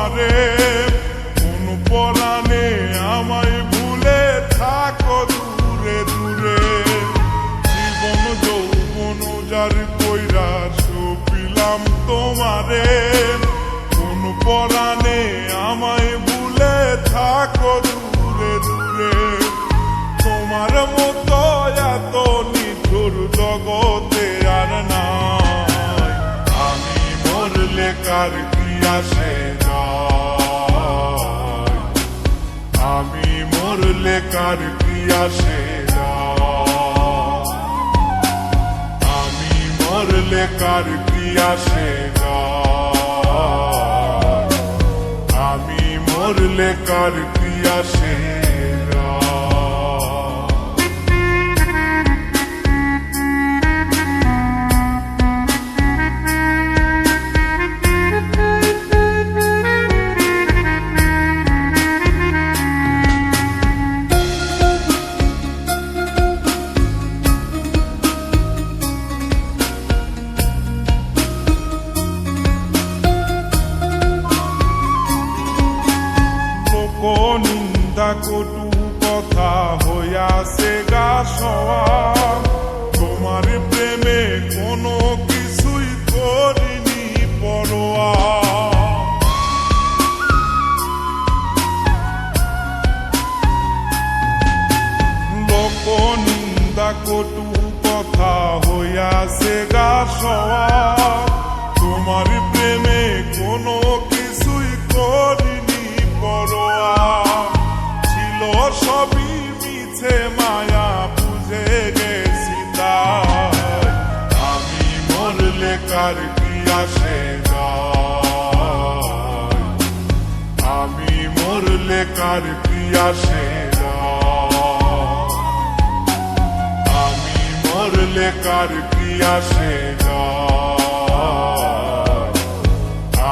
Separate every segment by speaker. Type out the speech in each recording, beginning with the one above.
Speaker 1: তোমারে, কোন পরাণে আমায় ভুলে থাকো দূরে দূরে। জীবন যৌবন যার কইরা সপিলাম তোমারে, কোন পরাণে আমায় ভুলে থাকো দূরে দূরে। তোমার মতো এত নিঠুর জগতে আর নাই, আমি মরলে কার কি আসে যায়, আমি মরলে কার কি আসে যায়, আমি মরলে কার কি আসে যায়, আমি মরলে কার কি আসে যায়। নিন্দা কটু কথা হইয়াছে গা সওয়া, তোমার প্রেমে কোনো কিছুই করিনি পরোয়া। লোক নিন্দা কটু কথা হইয়াছে গা সওয়া, তোমার প্রেমে কোনো কিছুই করিনি পরোয়া। ছিল সবই মিছে মায়া বুঝে গেছি তাই, আমি মরলে কার কি আসে যায়, আমি মরলে কার কি আসে যায়, আমি মরলে কার কি আসে যায়,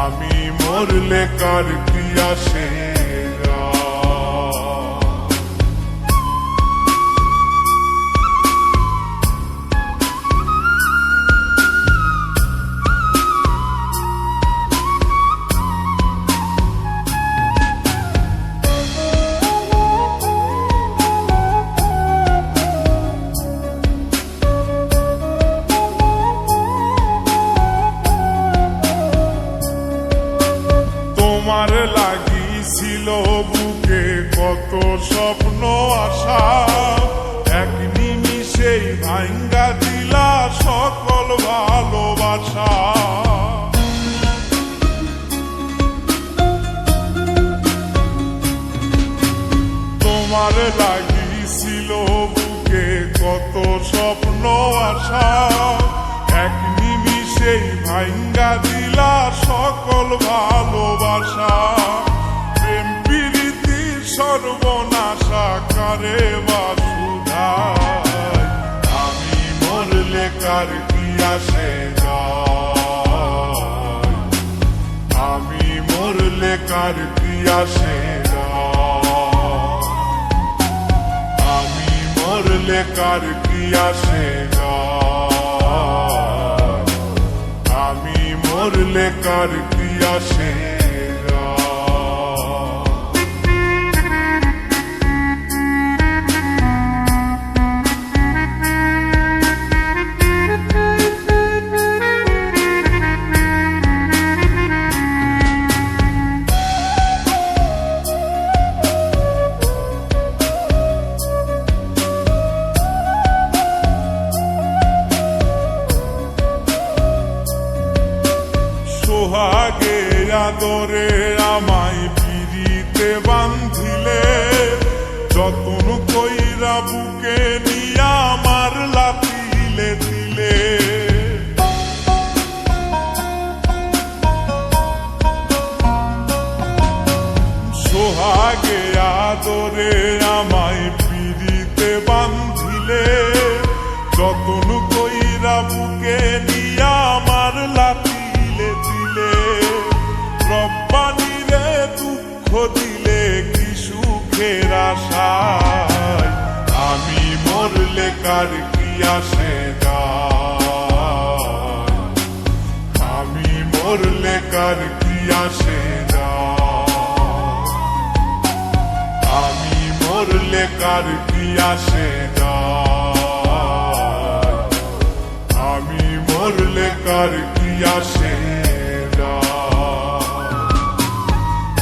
Speaker 1: আমি মরলে কার কি আসে। তোমার লাগিছিল বুকে কত স্বপ্ন আশা, এক নিমিষেই ভাঙ্গা দিলা সকল ভালোবাসা। তোমার লাগিছিল বুকে কত স্বপ্ন আশা, এক নিমিষেই ভাঙ্গা দিলা সকল ভালোবাসা। প্রেম প্রীতি সর্বনাশা কারে বাসুধায়, আমি মরলে কার কি আসে যায়, আমি মরলে কার কি আসে যায়, আমি মরলে কার কি আসে যায়, আমি মরলে কার কি আসে। সোহাগে আদরে আমায় পিরিতে বান্ধিলে, যতন কইরা বুকে নিয়া আমার লাতিলে দিলে। সোহাগে আদরে আমায় পিরিতে বান্ধিলে, যতন কইরা বুকে নিয়া আমার লাতিলে দিলে। রব্বানি রে দুঃখ দিলে কি সুখের আশায়, আমি মরলে কার কি আসে যায়, আমি মরলে কার কি আসে যায়, মরলে কার কি আসে যায়, আমি মরলে কার কি আসে যায়।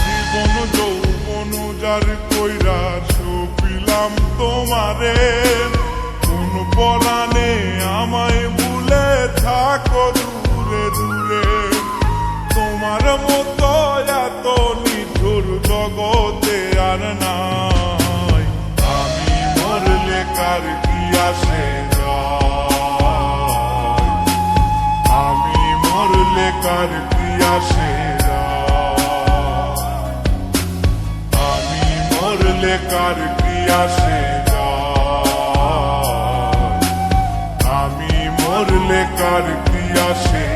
Speaker 1: জীবন যৌবন যার কইরা সপিলাম তোমারে, কোন পরাণে আমায় ভুলে থাকো দূরে দূরে। তোমার মতো এত নিঠুর জগতে আর নাই, আমি মরলে কার কি আসে যায়, আমি মরলে কার কি আসে যায়, আমি মরলে কার কি আসে যায়, আমি মরলে কার কি আসে।